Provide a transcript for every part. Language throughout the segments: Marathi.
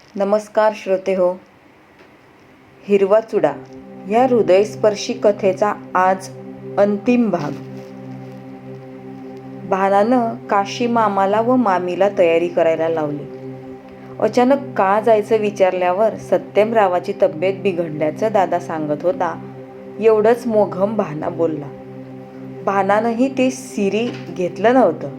नमस्कार श्रोते हो. हिरवा चुडा या हृदयस्पर्शी कथेचा आज अंतिम भाग. भानानं काशी मामाला व मामीला तयारी करायला लावली. अचानक का जायचं विचारल्यावर सत्यमरावाची तब्येत बिघडल्याचं दादा सांगत होता एवढंच मोघम भाना बोलला. भानानंही ते सिरी घेतलं नव्हतं.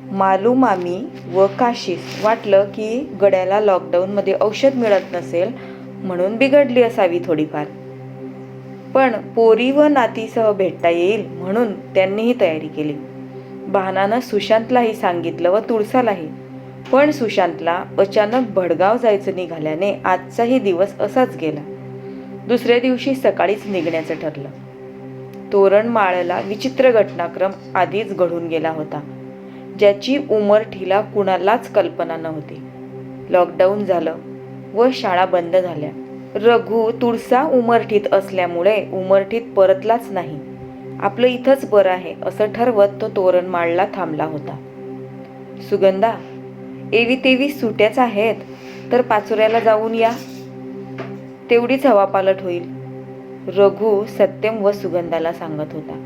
मालू मामी व काशीस वाटलं की गड्याला लॉकडाऊनमध्ये औषध मिळत नसेल म्हणून बिघडली असावी थोडीफार, पण पोरी व नातीसह भेटता येईल म्हणून त्यांनीही तयारी केली. भानानं सुशांतलाही सांगितलं व तुळसालाही, पण सुशांतला अचानक भडगाव जायचं निघाल्याने आजचाही दिवस असाच गेला. दुसऱ्या दिवशी सकाळीच निघण्याचं ठरलं. तोरणमाळला विचित्र घटनाक्रम आधीच घडून गेला होता, ज्याची उमरठीला कुणालाच कल्पना नव्हती. लॉकडाऊन झालं व शाळा बंद झाल्या. रघु तुळसा उमरठीत असल्यामुळे उमरठीत परतलाच नाही. आपलं इथंच बरं आहे असं ठरवत तो तोरणमाळला थांबला होता. सुगंधा, एवी तेवी सुट्याच आहेत तर पाचोऱ्याला जाऊन या, तेवढीच हवा पालट होईल, रघु सत्यम व सुगंधाला सांगत होता.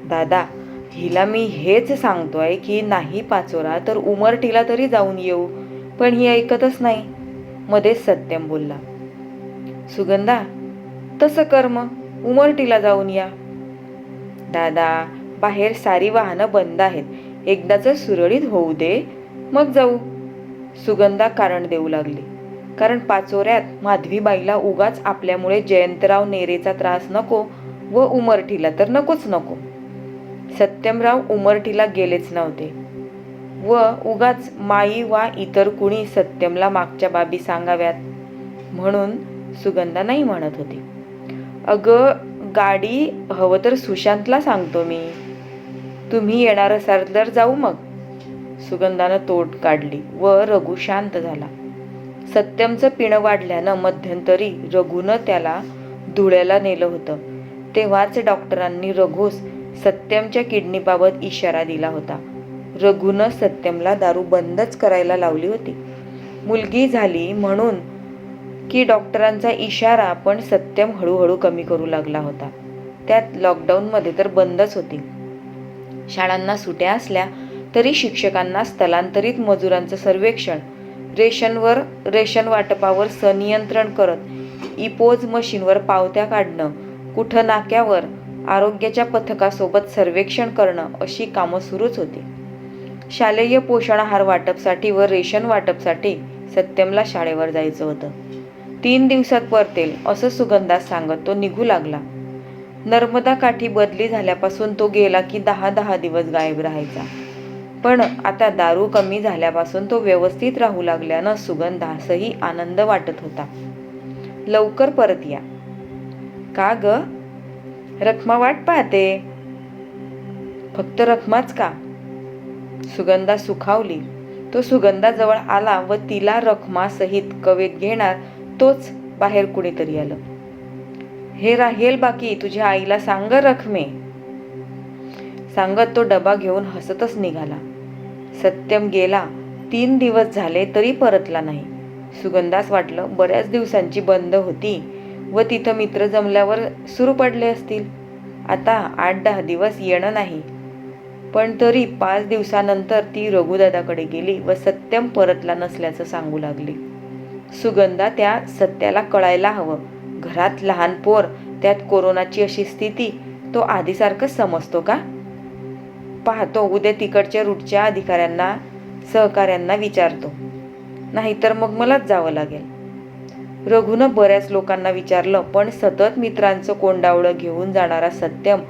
दादा, हिला मी हेच सांगतोय की नाही पाचोरा तर उमरठीला तरी जाऊन येऊ, पण ही ऐकतच नाही, मध्येच सत्यम बोलला. सुगंधा, तसं कर मग, उमरठीला जाऊन या. दादा, बाहेर सारी वाहनं बंद आहेत, एकदाच सुरळीत होऊ दे मग जाऊ, सुगंधा कारण देऊ लागली. कारण पाचोऱ्यात माधवीबाईला उगाच आपल्यामुळे जयंतराव नेरेचा त्रास नको व उमरठीला तर नकोच नको. सत्यमराव उमरठीला गेलेच नव्हते व उगाच माई वा इतर कुणी सत्यमला मागच्या बाबी सांगाव्यात म्हणून सुगंधा नाही म्हणत होती. अगं, गाडी हवं तर सुशांतला सांगतो मी, तुम्ही येणार असाल तर जाऊ मग, सुगंधानं तोड काढली व रघु शांत झाला. सत्यमचं पिणं वाढल्यानं मध्यंतरी रघुनं त्याला धुळ्याला नेलं होतं. तेव्हाच डॉक्टरांनी रघुस सत्यमच्या किडनीबाबत इशारा दिला होता. रघुनं सत्यमला दारू बंदच करायला लावली होती. मुलगी झाली म्हणून की डॉक्टरांचा इशारा, पण सत्यम हळूहळू कमी करू लागला होता. त्यात लॉकडाऊनमध्ये तर बंदच होती. शाळांना सुट्या असल्या तरी शिक्षकांना स्थलांतरित मजुरांचं सर्वेक्षण, रेशन वाटपावर संनियंत्रण करत इपोज मशीनवर पावत्या काढणं, कुठं नाक्यावर आरोग्याच्या पथकासोबत सर्वेक्षण करणं अशी कामं सुरूच होती. शालेय पोषण आहार वाटपसाठी व रेशन वाटपसाठी सत्यमला शाळेवर जायचं होतं. 3 दिवसात परतेल असं सुगंधास सांगत तो निघू लागला. नर्मदा काठी बदली झाल्यापासून तो गेला की 10-10 दिवस गायब राहायचा, पण आता दारू कमी झाल्यापासून तो व्यवस्थित राहू लागल्यानं सुगंधासही आनंद वाटत होता. लवकर परत या. का ग, रखमा वाट पाहते. फक्त रखमाच का, सुगंधा सुखावली. तो सुगंधाजवळ आला व तिला रखमासहित कवेत घेणार तोच बाहेर कुणीतरी आलं. हे राहील बाकी, तुझ्या आईला सांग रखमे, सांगत तो डबा घेऊन हसतच निघाला. सत्यम गेला. 3 दिवस झाले तरी परतला नाही. सुगंधास वाटलं बऱ्याच दिवसांची बंद होती व तिथं मित्र जमल्यावर सुरू पडले असतील. आता 8-10 दिवस येणं नाही, पण तरी 5 दिवसानंतर ती रघुदादाकडे गेली व सत्यम परतला नसल्याचं सांगू लागली. सुगंधा, त्या सत्याला कळायला हवं. घरात लहान पोर, त्यात कोरोनाची अशी स्थिती, तो आधीसारखं समजतो का? पाहतो उद्या तिकडच्या रूटच्या अधिकाऱ्यांना सहकाऱ्यांना विचारतो, नाहीतर मग मलाच जावं लागेल. रघुनं बऱ्याच लोकांना विचारलं, पण सतत मित्रांचं कोंडावळं घेऊन जाणारा सत्यम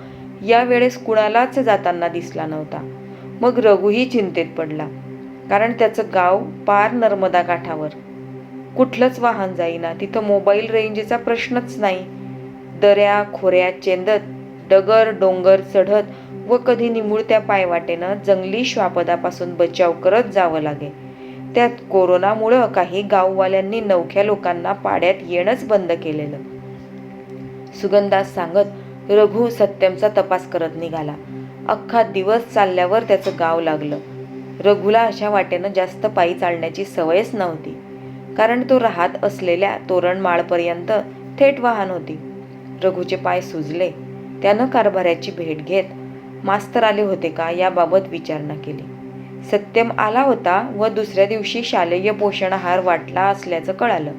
यावेळेस कुणालाच जाताना दिसला नव्हता. मग रघुही चिंतेत पडला, कारण त्याचं गाव पार नर्मदा काठावर, कुठलंच वाहन जाईना, तिथं मोबाईल रेंजचा प्रश्नच नाही. दऱ्या खोऱ्या चेंदत, डगर डोंगर चढत व कधी निमुळत्या पायवाटेनं जंगली श्वापदापासून बचाव करत जावं लागे. त्यात कोरोनामुळं काही गाववाल्यांनी नवख्या लोकांना पाड्यात येणंच बंद केलेलं. सुगंधास सांगत रघु सत्यमचा तपास करत निघाला. अख्खा दिवस चालल्यावर त्याचं गाव लागलं. रघुला अशा वाटेनं जास्त पायी चालण्याची सवयच नव्हती. कारण तो राहत असलेल्या तोरणमाळपर्यंत थेट वाहन होती. रघूचे पाय सुजले. त्यानं कारभाऱ्याची भेट घेत मास्तर आले होते का याबाबत विचारणा केली. सत्यम आला होता व दुसऱ्या दिवशी शालेय पोषण आहार वाटला असल्याचं कळालं.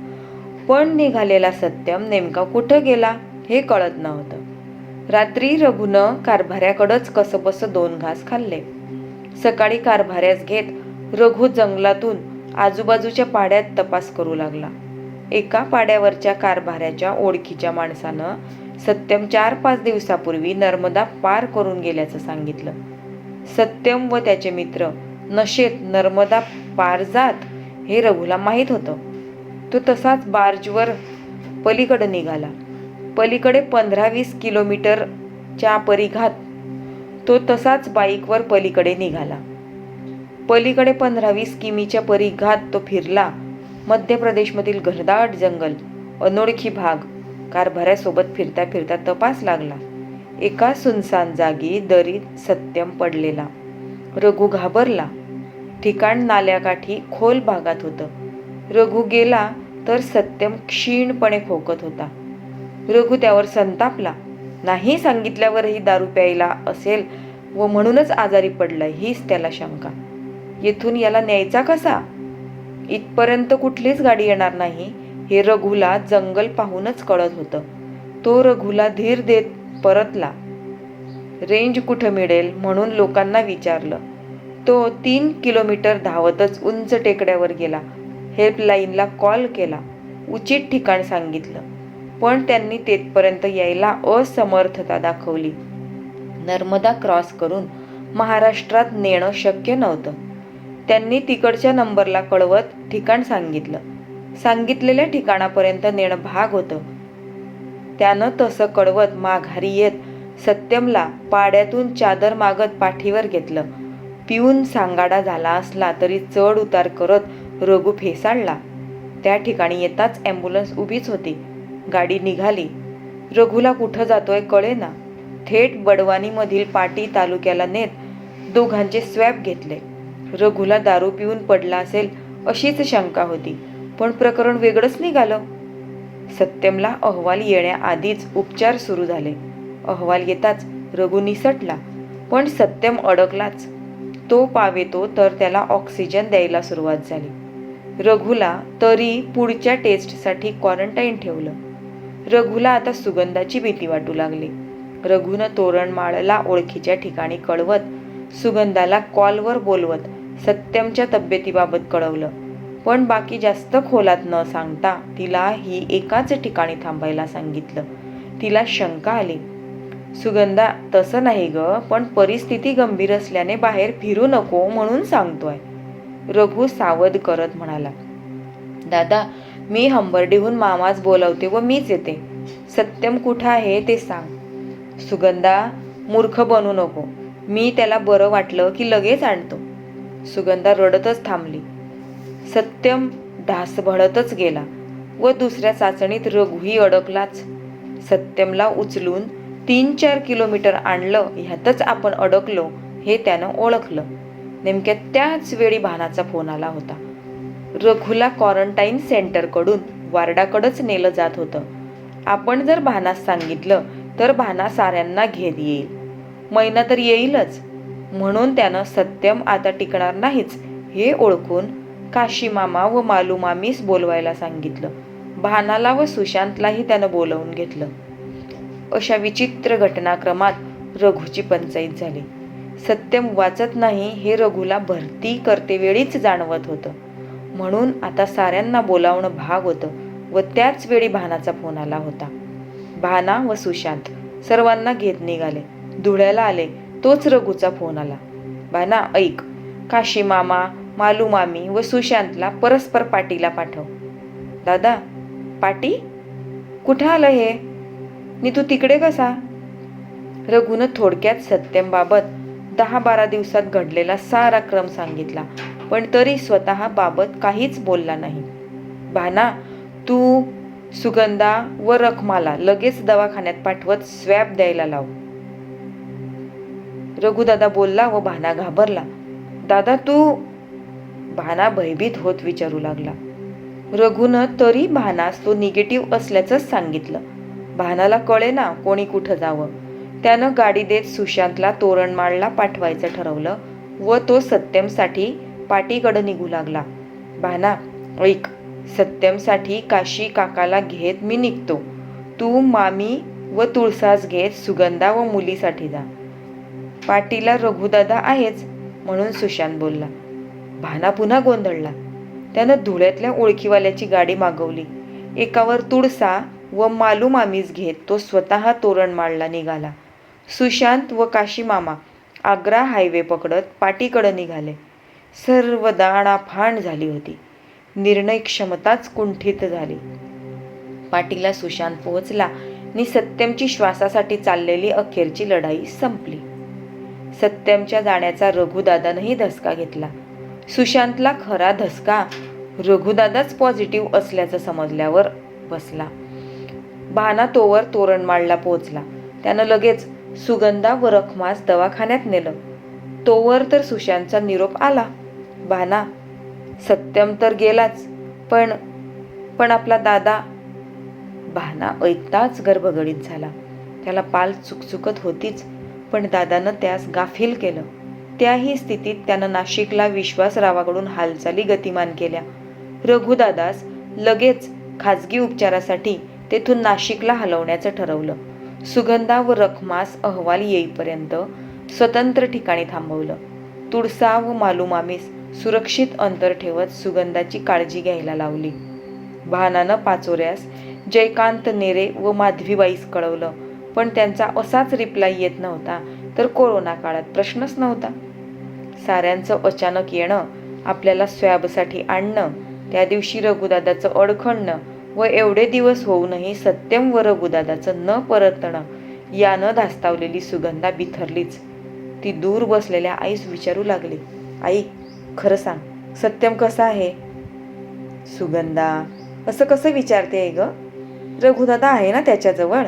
पण निघालेला सत्यम नेमका कुठं गेला हे कळत नव्हतं. रात्री रघुनं कारभाऱ्याकडंच कसंबसं 2 घास खाल्ले. सकाळी कारभाऱ्यास घेत रघु जंगलातून आजूबाजूच्या पाड्यात तपास करू लागला. एका पाड्यावरच्या कारभाऱ्याच्या ओळखीच्या माणसानं सत्यम 4-5 दिवसापूर्वी नर्मदा पार करून गेल्याचं सांगितलं. सत्यम व त्याचे मित्र नशेत नर्मदा पार जात हे रघुला माहीत होतं. तो तसाच बार्जवर पलीकडे निघाला. पलीकडे 15-20 किलोमीटरच्या परिघात तो तसाच बाईकवर पलीकडे निघाला. पलीकडे 15-20 किमीच्या परिघात तो फिरला. मध्य प्रदेशमधील घनदाट जंगल, अनोळखी भाग, कारभाऱ्यासोबत फिरता फिरता तपास लागला. एका सुनसान जागी दरीत सत्यम पडलेला. रघु घाबरला. ठिकाण नाल्याकाठी खोल भागात होतं. रघु गेला तर सत्यम क्षीणपणे खोकत होता. रघु त्यावर संतापला. नाही सांगितल्यावरही दारू प्यायला असेल व म्हणूनच आजारी पडलाय हीच त्याला शंका. येथून याला न्यायचा कसा? इथपर्यंत कुठलीच गाडी येणार नाही हे रघुला जंगल पाहूनच कळत होतं. तो रघुला धीर देत परतला. रेंज कुठं मिळेल म्हणून लोकांना विचारलं. तो 3 किलोमीटर धावतच उंच टेकड्यावर गेला. हेल्पलाईनला कॉल केला. उचित ठिकाण सांगितलं. पण त्यांनी तेथपर्यंत यायला असमर्थता दाखवली. नर्मदा क्रॉस करून महाराष्ट्रात नेणं शक्य नव्हतं. त्यांनी तिकडच्या नंबरला कळवत ठिकाण सांगितलं. सांगितलेल्या ठिकाणापर्यंत नेणं भाग होतं. त्यानं तसं कळवत माघारी येत सत्यमला पाड्यातून चादर मागत पाठीवर घेतलं. पिऊन सांगाडा झाला असला तरी चढ उतार करत रघु फेसाळला. त्या ठिकाणी येताच ॲम्ब्युलन्स उभीच होती. गाडी निघाली. रघुला कुठं जातोय कळेना. थेट बडवानीमधील पाटी तालुक्याला नेत दोघांचे स्वॅब घेतले. रघुला दारू पिऊन पडला असेल अशीच शंका होती. पण प्रकरण वेगळंच निघालं. सत्यमला अहवाल येण्याआधीच उपचार सुरू झाले. अहवाल येताच रघु निसटला. पण सत्यम अडकलाच. तो पावेतो तर त्याला ऑक्सिजन द्यायला सुरुवात झाली. रघुला तरी पुढच्या टेस्टसाठी क्वारंटाईन ठेवलं. रघुला आता सुगंधाची भीती वाटू लागली. रघुनं तोरणमाळला ओळखीच्या ठिकाणी कळवत सुगंधाला कॉलवर बोलवत सत्यमच्या तब्येतीबाबत कळवलं. पण बाकी जास्त खोलात न सांगता तिला ही एकाच ठिकाणी थांबायला सांगितलं. तिला शंका आली. सुगंधा, तसं नाही ग, पण परिस्थिती गंभीर असल्याने बाहेर फिरू नको म्हणून सांगतोय. रघु सावध करत म्हणाला. दादा, मी हंबर्डीहून मामाच बोलावते व मीच येते. सत्यम कुठं आहे ते सांग. सुगंधा, मूर्ख बनू नको. मी त्याला बरं वाटलं की लगेच आणतो. सुगंधा रडतच थांबली. सत्यम ढासभळतच गेला व दुसऱ्या चाचणीत रघुही अडकलाच. सत्यमला उचलून 3-4 किलोमीटर आणलं ह्यातच आपण अडकलो हे त्यानं ओळखलं. नेमक्या त्याच वेळी भानाचा फोन आला होता. रघुला क्वारंटाईन सेंटरकडून वार्डाकडंच नेलं जात होतं. आपण जर भानास सांगितलं तर भाना साऱ्यांना घेत येईल. महिना तर येईलच. म्हणून त्यानं सत्यम आता टिकणार नाहीच हे ओळखून काशी मामा व मालू मामीस बोलवायला सांगितलं. भानाला व सुशांतलाही त्यानं बोलवून घेतलं. अशा विचित्र घटनाक्रमात रघुची पंचाईत झाली. सत्यम वाचत नाही हे रघुला भरती करतेवेळीच जाणवत होतं. म्हणून आता साऱ्यांना बोलावणं भाग होतं व त्याच वेळी भानाचा फोन आला होता. भाना व सुशांत सर्वांना घेत निघाले. धुळ्याला आले तोच रघुचा फोन आला. भाना, ऐक, काशी मामा, मालू मामी व सुशांतला परस्पर पाटीला पाठव. दादा, पाटी? कुठं आलं हे? नि तू तिकडे कसा? रघुनं थोडक्यात सत्यमबाबत 10-12 दिवसात घडलेला सारा क्रम सांगितला. पण तरी स्वतः बाबत काहीच बोलला नाही. भाना, तू सुगंधा व रखमाला लगेच दवाखान्यात पाठवत स्वॅब द्यायला लाव. रघुदादा बोलला व भाना घाबरला. दादा तू? भाना भयभीत होत विचारू लागला. रघुनं तरी भानास तो निगेटिव्ह असल्याचंच सांगितलं. भानाला कळेना कोणी कुठं जावं. त्यानं गाडी देत सुशांतला तोरणमाळला पाठवायचं ठरवलं व तो सत्यमसाठी पाटीकडं निघू लागला. भाना, ऐक, सत्यमसाठी काशी काकाला घेत मी निघतो. तू मामी व तुळसास घेत सुगंधा व मुलीसाठी जा. पाटीला रघुदादा आहेच म्हणून सुशांत बोलला. भाना पुन्हा गोंधळला. त्यानं धुळ्यातल्या ओळखीवाल्याची गाडी मागवली. एकावर तुळसा व मालू मामीस घेत तो स्वतः तोरणमाळला निघाला. सुशांत व काशी मामा आग्रा हायवे पकडत पाटीकडे निघाले. सर्व दाणाफाण झाली होती. निर्णय क्षमताच कुंठित झाली. पाटीला सुशांत पोहोचला आणि सत्यमची श्वासासाठी चाललेली अखेरची लढाई संपली. सत्यमच्या जाण्याचा रघुदादानंही धसका घेतला. सुशांतला खरा धसका रघुदादाच पॉझिटिव्ह असल्याचं समजल्यावर बसला. भाना तोवर तोरणमाळला पोहोचला. त्यानं लगेच सुगंधा व रखमास दवाखान्यात नेलं. तोवर तर सुशांतचा निरोप आला. भाना, सत्यम तर गेलाच, पण आपला दादा. भाना ऐकताच गर्भगडीत झाला. त्याला पाल चुकचुकत होतीच, पण दादानं त्यास गाफील केलं. त्याही स्थितीत त्यानं नाशिकला विश्वासरावाकडून हालचाली गतिमान केल्या. रघुदादास लगेच खाजगी उपचारासाठी तेथून नाशिकला हलवण्याचं ठरवलं. सुगंधा व रखमास अहवाल येईपर्यंत स्वतंत्र ठिकाणी थांबवलं. तुळसा व मालूमामीस सुरक्षित अंतर ठेवत सुगंधाची काळजी घ्यायला लावली. भानानं पाचोऱ्यास जयकांत नेरे व माधवीबाईस कळवलं, पण त्यांचा असाच रिप्लाय येत नव्हता तर कोरोना काळात प्रश्नच नव्हता. साऱ्यांचं अचानक येणं, आपल्याला स्वॅबसाठी आणणं, त्या दिवशी रघुदादाचं अडखणणं व एवढे दिवस होऊनही सत्यम व रघुदादाचं न परतणं यानं धास्तावलेली सुगंधा बिथरलीच. ती दूर बसलेल्या आईस विचारू लागली, आई, खरं सांग, सत्यम कसा आहे? सुगंधा, असं कसं विचारते ग? रघुदादा आहे ना त्याच्याजवळ.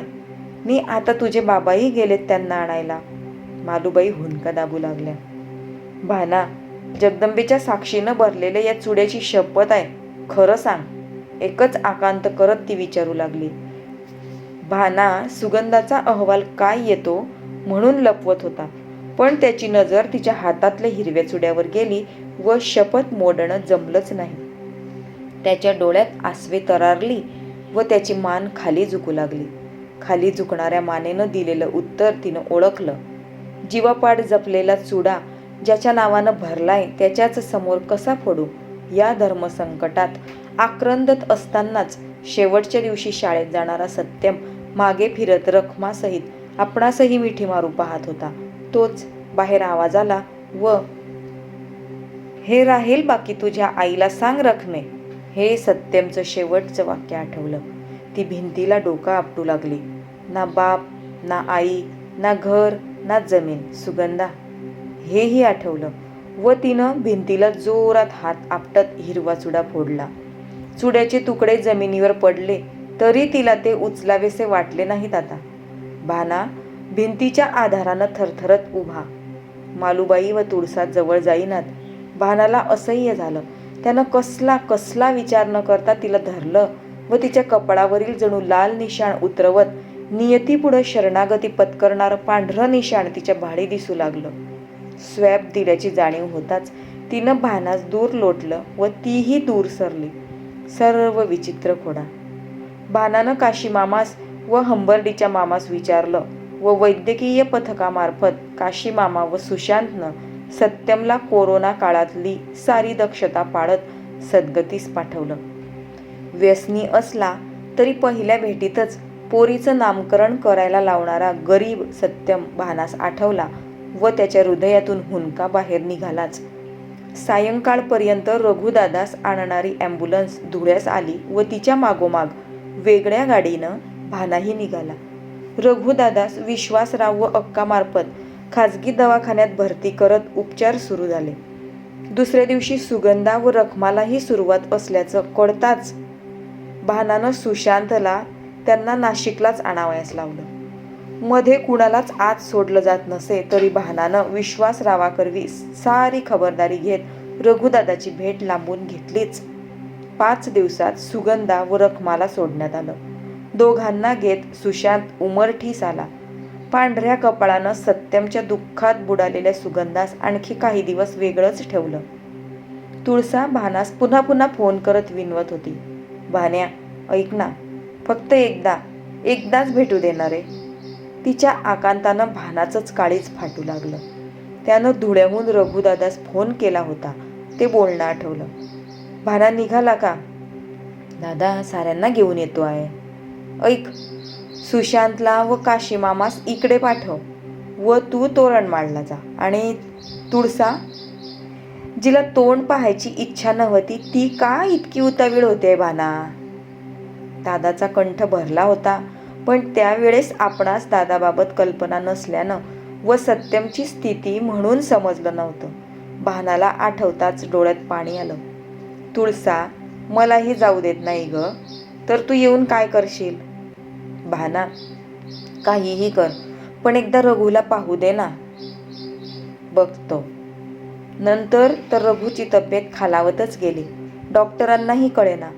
मी आता तुझे बाबाही गेलेत त्यांना आणायला. मालूबाई हुंदका दाबू लागल्या. भाना, जगदंबेच्या साक्षीनं भरलेल्या या चुड्याची शपथ आहे, खरं सांग, एकच आकांत करत ती विचारू लागली. भाना सुगंधाचा अहवाल काय येतो म्हणून लपवत होता, पण त्याची नजर तिच्या हातातल्या हिरव्या चुड्यावर गेली व शपथ मोडणं जमलंच नाही. त्याच्या डोळ्यात आसवे तरारली व त्याची मान खाली झुकू लागली. खाली झुकणाऱ्या मानेनं दिलेलं उत्तर तिनं ओळखलं. जीवापाड जपलेला चुडा ज्याच्या नावानं भरलाय त्याच्याच समोर कसा फोडू या धर्मसंकटात आक्रंदत असतानाच शेवटच्या दिवशी शाळेत जाणारा सत्यम मागे फिरत रखमासहित आपणासही मिठी मारू पाहत होता. तोच बाहेर आवाज आला व हे राहील बाकी तुझ्या आईला सांग रखमे. हे सत्यमचं शेवटचं वाक्य आठवलं. ती भिंतीला डोकं आपटू लागली. ना बाप, ना आई, ना घर, ना जमीन, सुगंधा, हेही आठवलं व तिनं भिंतीला जोरात हात आपटत हिरवा चुडा फोडला. चुड्याचे तुकडे जमिनीवर पडले तरी तिला ते उचलावेसे वाटले नाहीत आता. भाना भिंतीच्या आधारानं थरथरत उभा. मालूबाई व तुळसा जवळ जाईनात. भानाला असह्य झालं. त्यानं कसला विचार न करता तिला धरलं व तिच्या कपाळावरील जणू लाल निशाण उतरवत नियतीपुढं शरणागती पत्करणारं पांढरं निशाण तिच्या भाडी दिसू लागलं. स्वॅब दिल्याची जाणीव होताच तिनं भानास दूर लोटलं व तीही दूर सरली. सर्व विचित्र खोडा. भानानं काशी मामास व हंबर्डीच्या मामास विचारलं व वैद्यकीय पथकामार्फत काशी मामा व सुशांतनं सत्यमला कोरोना काळातली सारी दक्षता पाळत सद्गतीस पाठवलं. व्यसनी असला तरी पहिल्या भेटीतच पोरीचं नामकरण करायला लावणारा गरीब सत्यम भानास आठवला व त्याच्या हृदयातून हुंदका बाहेर निघालाच. सायंकाळपर्यंत रघुदादास आणणारी ॲम्ब्युलन्स धुळ्यास आली व तिच्या मागोमाग वेगळ्या गाडीनं भानाही निघाला. रघुदादास विश्वासराव व अक्कामार्फत खाजगी दवाखान्यात भरती करत उपचार सुरू झाले. दुसऱ्या दिवशी सुगंधा व रखमालाही सुरुवात असल्याचं कळताच भानानं सुशांतला त्यांना नाशिकलाच आणावयास लावलं. मध्ये कुणालाच आत सोडलं जात नसे तरी भानानं विश्वासरावाकरवी सारी खबरदारी घेत रघुदादाची भेट लांबून घेतलीच. 5 दिवसात सुगंधा व रखमाला सोडण्यात आलं. दोघांना घेत सुशांत उमरठीस आला. पांढऱ्या कपाळानं सत्यमच्या दुःखात बुडालेल्या सुगंधास आणखी काही दिवस वेगळंच ठेवलं. तुळसा भानास पुन्हा पुन्हा फोन करत विनवत होती. भान्या, ऐक ना, फक्त एकदाच भेटू देणारे. तिच्या आकांतानं भानाचंच काळीच फाटू लागलं. त्यानं धुळ्याहून रघुदादास फोन केला होता ते बोलणं आठवलं. भाना निघाला का? दादा, साऱ्यांना घेऊन येतो आहे. ऐक, सुशांतला व काशीमामास इकडे पाठव व तू तोरणमाळला जा. आणि तुळसा, जिला तोंड पाहायची इच्छा नव्हती ती का इतकी उतावीळ होते भाना? दादाचा कंठ भरला होता, पण त्यावेळेस आपणास दादाबाबत कल्पना नसल्यानं व सत्यमची स्थिती म्हणून समजलं नव्हतं. भानाला आठवताच डोळ्यात पाणी आलं. तुळसा, मलाही जाऊ देत नाही ग, तर तू येऊन काय करशील? भाना, काहीही कर, पण एकदा रघुला पाहू दे ना. बघतो. नंतर तर रघुची तब्येत खालावतच गेली. डॉक्टरांनाही कळेना.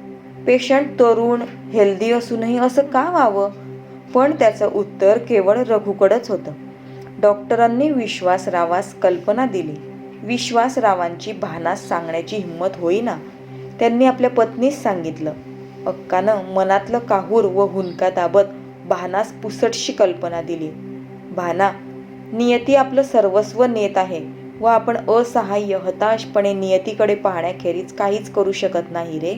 पेशंट तरुण हेल्दी असूनही असं का व्हावं? पण त्याचं उत्तर केवळ रघुकडंच होतं. डॉक्टरांनी विश्वासरावास कल्पना दिली. विश्वासरावांची भानास सांगण्याची हिंमत होईना. त्यांनी आपल्या पत्नीस सांगितलं. अक्कानं मनातलं काहूर व हुंदका दाबत भानास पुसटशी कल्पना दिली. भाना, नियती आपलं सर्वस्व नेत आहे व आपण असहाय्य हताशपणे नियतीकडे पाहण्याखेरीज काहीच करू शकत नाही रे.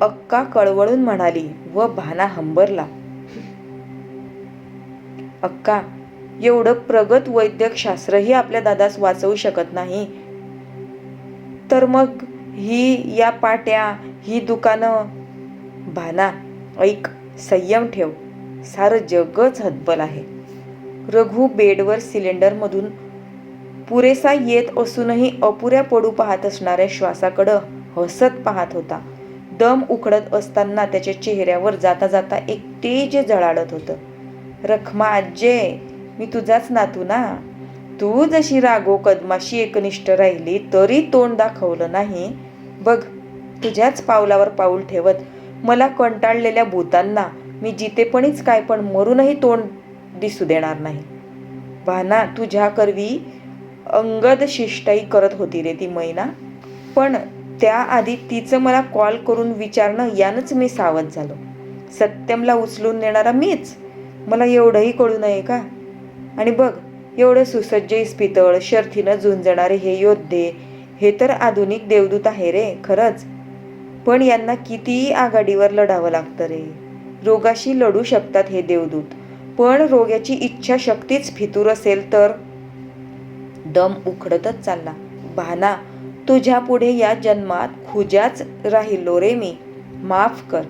अक्का कळवळून म्हणाली व भाना हंबरला. अक्का, एवढं प्रगत वैद्यकशास्त्रही आपल्या दादास वाचवू शकत नाही, तर मग या पाट्या, ही दुकानं. भाना, ऐक, संयम ठेव, सारं जगच हतबल आहे. रघु बेडवर सिलेंडरमधून पुरेसा येत असूनही अपुऱ्या पडू पाहत असणाऱ्या श्वासाकडं हसत पाहत होता. दम उखडत असताना त्याच्या चेहऱ्यावर जाता जाता एक तेज झळाळत होतं. रखमा आज्जे, मी तुझाच नातू ना. तू जशी रागो कदमाशी एकनिष्ठ राहिली तरी तोंड दाखवलं नाही. बघ, तुझ्याच पावलावर पाऊल ठेवत मला कंटाळलेल्या भूतांना मी जितेपणीच काय पण मरूनही तोंड दिसू देणार नाही. भाना, तुझ्या करवी अंगद शिष्टाई करत होती रे ती मैना. पण त्याआधी तिचं मला कॉल करून विचारणं यानंच मी सावध झालो. सत्यमला उचलून नेणारा मीच. मला एवढंही कळू नये का? आणि बघ, एवढं सुसज्ज इस्पितळ, शर्थीनं झुंजणारे हे योद्धे, हे तर आधुनिक देवदूत आहे रे खरंच. पण यांना कितीही आघाडीवर लढावं लागतं रे. रोगाशी लढू शकतात हे देवदूत, पण रोग्याची इच्छाशक्तीच फितूर असेल तर. दम उखडतच चालला. भाना, तुझ्या पुढे या जन्मात खुजाच राहिलो रे मी, माफ कर.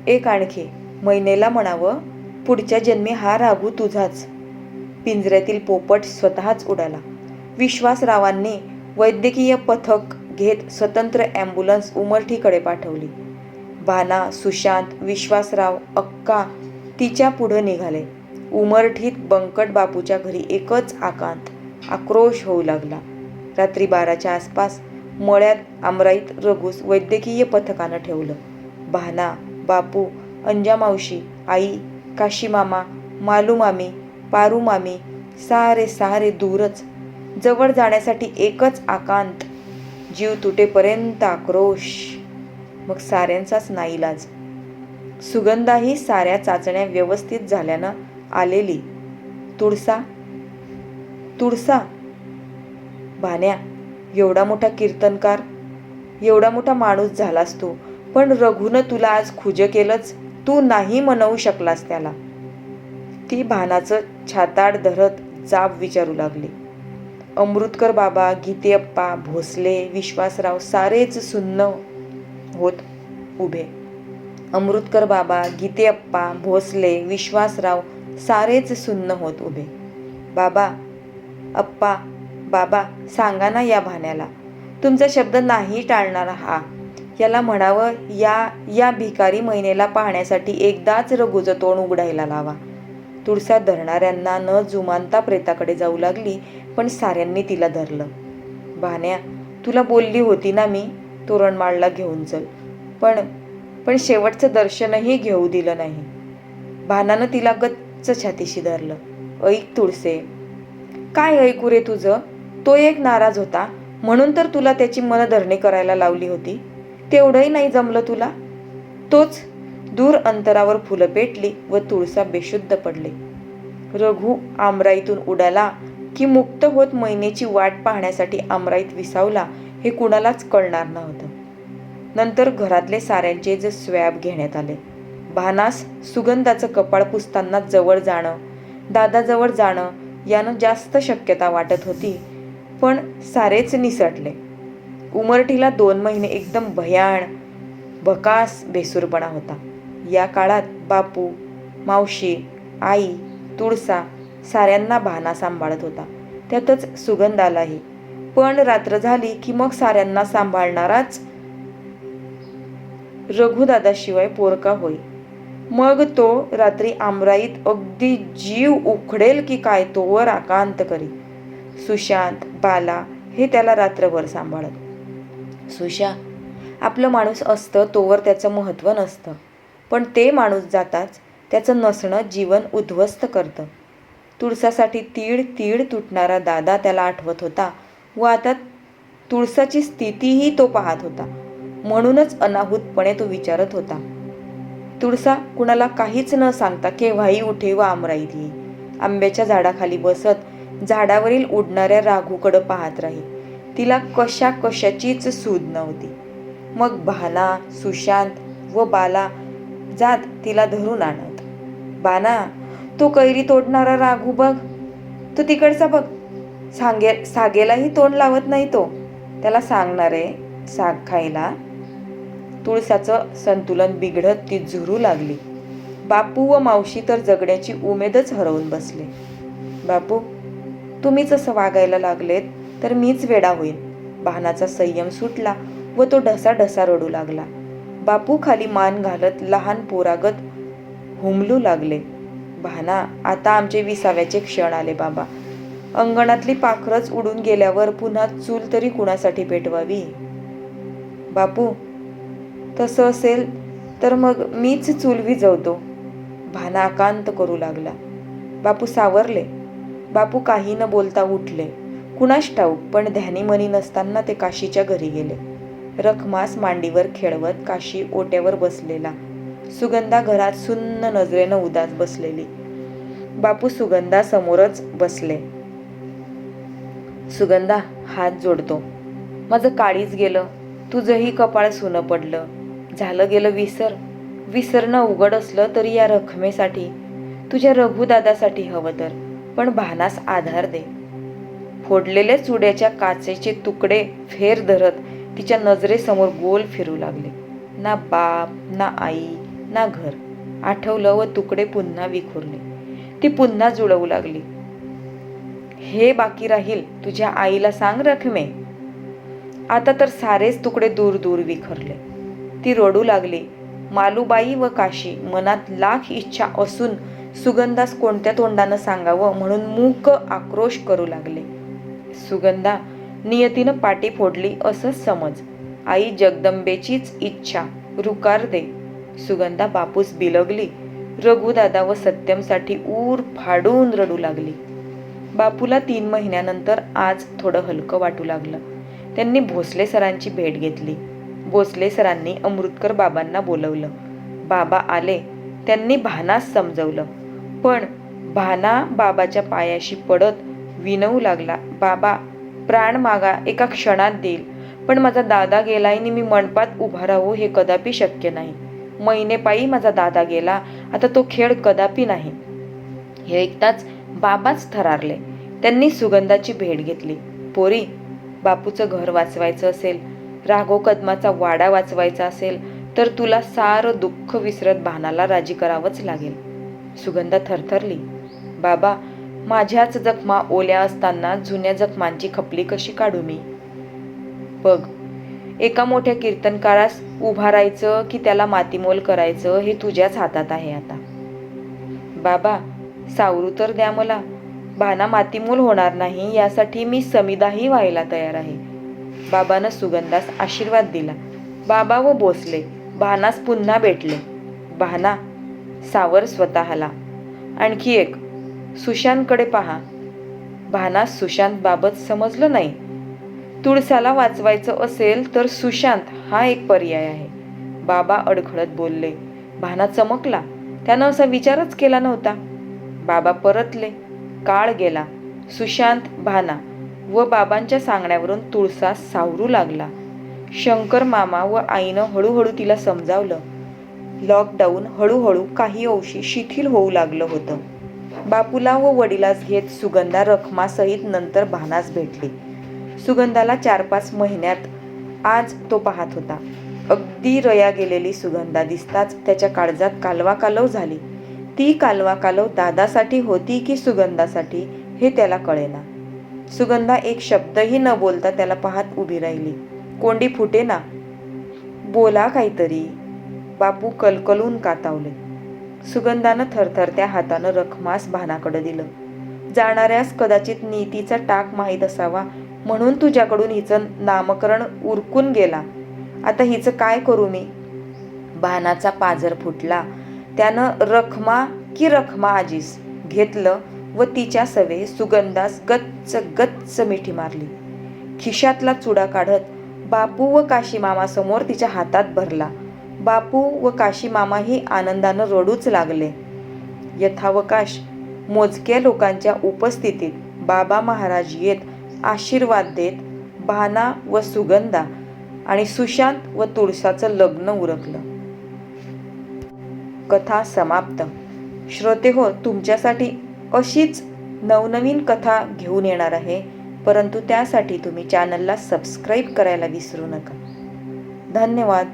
एक आणखी, मैनेला म्हणावं, पुढच्या जन्मी हा राघू तुझाच. पिंजऱ्यातील पोपट स्वतःच उडाला. विश्वासरावांनी वैद्यकीय पथक घेत स्वतंत्र ॲम्ब्युलन्स उमरठीकडे पाठवली. भाना, सुशांत, विश्वासराव, अक्का तिच्या पुढं निघाले. उमरठीत बंकट बापूच्या घरी एकच आक्रोश होऊ लागला. रात्री 12च्या आसपास मळ्यात आमराईत रघुस वैद्यकीय पथकानं ठेवलं. भाना, बापू, अंजामावशी, आई, काशीमामा, मालूमामी, पारूमामी सारे दूरच. जवळ जाण्यासाठी एकच आकांत, जीव तुटेपर्यंत आक्रोश. मग साऱ्यांचाच नाईलाज. सुगंधाही साऱ्या चाचण्या व्यवस्थित झाल्यानं आलेली. तुळसा, भान्या, एवढा मोठा कीर्तनकार, एवढा मोठा माणूस झालास तू, पण रघुनं तुला आज खुज केलंच. तू नाही म्हणवू शकलास त्याला. ती भानाचं छाताड धरत जाब विचारू लागली. अमृतकर बाबा, गीतेअप्पा, भोसले, विश्वासराव सारेच सुन्न होत उभे. अमृतकर बाबा, गीतेअप्पा, भोसले, विश्वासराव सारेच सुन्न होत उभे. बाबा, अप्पा, बाबा, सांगा ना या भाण्याला. तुमचा शब्द नाही टाळणारा हा. याला म्हणावं, या भिकारी महिनेला पाहण्यासाठी एकदाच रघुचं तोंड उघडायला लावा. तुळसा धरणाऱ्यांना न जुमानता प्रेताकडे जाऊ लागली, पण साऱ्यांनी तिला धरलं. भान्या, तुला बोलली होती ना मी, तोरणमाळला घेऊन चल. पण पण शेवटचं दर्शनही घेऊ दिलं नाही. भानानं तिला गच्च छातीशी धरलं. ऐक तुळसे, काय ऐकू रे तुझं? तो एक नाराज होता म्हणून तर तुला त्याची मनधरणी करायला लावली होती. तेवढंही नाही जमलं तुला. तोच दूर अंतरावर फुलं पेटली व तुळसा बेशुद्ध पडली. रघु आमराईतून उडाला की मुक्त होत मैनेची वाट पाहण्यासाठी आमराईत विसावला हे कुणालाच कळणार नव्हतं. नंतर घरातले साऱ्यांचे जे स्वॅब घेण्यात आले. भानास सुगंधाचं कपाळ पुसताना जवळ जाणं, दादाजवळ जाणं यानं जास्त शक्यता वाटत होती, पण सारेच निसटले. उमरठीला 2 महिने एकदम भयाण भकास बेसूरपणा होता. या काळात बापू, मावशी, आई, तुळसा साऱ्यांना भाना सांभाळत होता. त्यातच सुगंधालाही. पण रात्र झाली की मग साऱ्यांना सांभाळणाराच रघुदादाशिवाय पोरका होई. मग तो रात्री आमराईत अगदी जीव उखडेल की काय तोवर आकांत करी. सुशांत, बाला हे त्याला रात्रभर सांभाळत. सुशा, आपलं माणूस असतं तोवर त्याचं महत्त्व नसतं, पण ते माणूस जाताच त्याचं नसणं जीवन उद्ध्वस्त करतं. तुळसासाठी तीड तीड तुटणारा दादा त्याला आठवत होता व आता तुळसाची स्थितीही तो पाहत होता. म्हणूनच अनाहूतपणे तो विचारत होता. तुळसा कुणाला काहीच न सांगता केव्हाही उठे व आमराईत येई. आंब्याच्या झाडाखाली बसत झाडावरील उडणाऱ्या राघूकडं पाहत राही. तिला कशाचीच सूद नव्हती. मग भाना, सुशांत व बाला जात तिला धरून आणत. बाना, तो कैरी तोडणारा राघू बघ, तो तिकडचा बघ. सागेलाही तोंड लावत नाही तो. त्याला सांगणारे साग खायला. तुळसाचं संतुलन बिघडत ती झुरू लागली. बापू व मावशी तर जगण्याची उमेदच हरवून बसले. बापू, तुम्हीच असं वागायला लागलेत तर मीच वेडा होईन. भानाचा संयम सुटला व तो ढसाढसा रडू लागला. बापू खाली मान घालत लहान पोरागत हुमलू लागले. भाना, आता आमचे विसाव्याचे क्षण आले बाबा. अंगणातली पाखरच उडून गेल्यावर पुन्हा चूल तरी कुणासाठी पेटवावी? बापू, तसं असेल तर मग मीच चूल विझवतो. भाना आकांत करू लागला. बापू सावरले. बापू काही न बोलता उठले. कुणास ठाऊक, पण ध्यानीमनी नसताना ते काशीच्या घरी गेले. रखमास मांडीवर खेळवत काशी ओट्यावर बसलेला. सुगंधा घरात सुन्न नजरेनं उदास बसलेली. बापू सुगंधा समोरच बसले. सुगंधा, हात जोडतो. माझं काळीच गेलं, तुझंही कपाळ सुनं पडलं. झालं गेलं विसर. विसरणं उघड असलं तरी या रखमेसाठी, तुझ्या रघुदादासाठी हवं तर, पण भानास आधार दे. फोडलेल्या चुड्याच्या काचेचे तुकडे फेर धरत तिच्या नजरेसमोर गोल फिरू लागले. ना बाप, ना आई, ना घर. आठवलं व तुकडे पुन्हा विखुरले. ती पुन्हा जुळवू लागली. हे बाकी राहील, तुझ्या आईला सांग रखमे. आता तर सारेच तुकडे दूर दूर विखरले. ती रडू लागली. मालूबाई व काशी मनात लाख इच्छा असून सुगंधास कोणत्या तोंडानं सांगावं म्हणून मूक आक्रोश करू लागले. सुगंधा, नियतीनं पाटी फोडली असंच समज. आई जगदंबेचीच इच्छा, रुकार दे. सुगंधा बापूस बिलगली. रघुदादा व सत्यमसाठी ऊर फाडून रडू लागली. बापूला 3 महिन्यानंतर आज थोडं हलकं वाटू लागलं. त्यांनी भोसले सरांची भेट घेतली. भोसले सरांनी अमृतकर बाबांना बोलवलं. बाबा आले. त्यांनी भानास समजवलं. पण भाना बाबाच्या पायाशी पडत विनवू लागला. बाबा, प्राण मागा, एका क्षणात देईल, पण माझा दादा गेलाय आणि मी मंडपात उभा राहू हे कदापि शक्य नाही. महिनेपायी माझा दादा गेला, आता तो खेळ कदापि नाही. हे ऐकताच बाबाच थरारले. त्यांनी सुगंधाची भेट घेतली. पोरी, बापूचं घर वाचवायचं असेल, राघव कदमाचा वाडा वाचवायचा असेल तर तुला सारं दुःख विसरत भानाला राजी करावंच लागेल. सुगंधा थरथरली. बाबा, माझ्याच जखमा ओल्या असताना जुन्या जखमांची खपली कशी काढू मी? बघ, एका मोठ्या कीर्तनकारास उभारायचं की त्याला मातीमोल करायचं हे तुझ्याच हातात आहे आता. बाबा, सावरू तर द्या मला. भाना मातीमोल होणार नाही यासाठी मी समिदाही व्हायला तयार आहे. बाबानं सुगंधास आशीर्वाद दिला. बाबा व भोसले भानास पुन्हा भेटले. भाना, सावर स्वतःला. आणखी एक, सुशांतकडे पहा. भानास सुशांत बाबत समजलं नाही. तुळसाला वाचवायचं असेल तर सुशांत हा एक पर्याय आहे. बाबा अडखळत बोलले. भाना चमकला. त्यानं असा विचारच केला नव्हता. बाबा परतले. काळ गेला. सुशांत, भाना व बाबांच्या सांगण्यावरून तुळसा सावरू लागला. शंकर मामा व आईनं हळूहळू तिला समजावलं. लॉकडाऊन हळूहळू काही अंशी शिथिल होऊ लागलं होतं. बापूला व वडिलास घेत सुगंधा रखमासहित नंतर भानास भेटली. सुगंधाला 4-5 महिन्यात आज तो पाहत होता. अगदी रया गेलेली सुगंधा दिसताच त्याच्या काळजात कालवाकालव झाली. ती कालवाकालव दादासाठी होती की सुगंधासाठी हे त्याला कळेना. सुगंधा एक शब्दही न बोलता त्याला पाहत उभी राहिली. कोंडी फुटेना. बोला काहीतरी. बापू कलकलून कातावले. सुगंधानं थरथरत्या हातानं रखमास भानाकडे दिलं. जाणाऱ्यास कदाचित नीतीचा टाक माहीत असावा म्हणून तुझ्याकडून हिचं नामकरण उरकून गेला. आता हिचं काय करू मी? भानाचा पाझर फुटला. त्यानं रखमा की रखमा आजीस घेतलं व तिच्या सवे सुगंधास गच्च गच्च मिठी मारली. खिशातला चुडा काढत बापू व काशीमामासमोर तिच्या हातात भरला. बापू व काशीमामाही आनंदानं रडूच लागले. यथावकाश मोजक्या लोकांच्या उपस्थितीत बाबा महाराज येत आशीर्वाद देत भाना व सुगंधा आणि सुशांत व तुळसाचं लग्न उरकलं. कथा समाप्त. श्रोते हो, तुमच्यासाठी अशीच नवनवीन कथा घेऊन येणार आहे, परंतु त्यासाठी तुम्ही चॅनलला सबस्क्राईब करायला विसरू नका. धन्यवाद.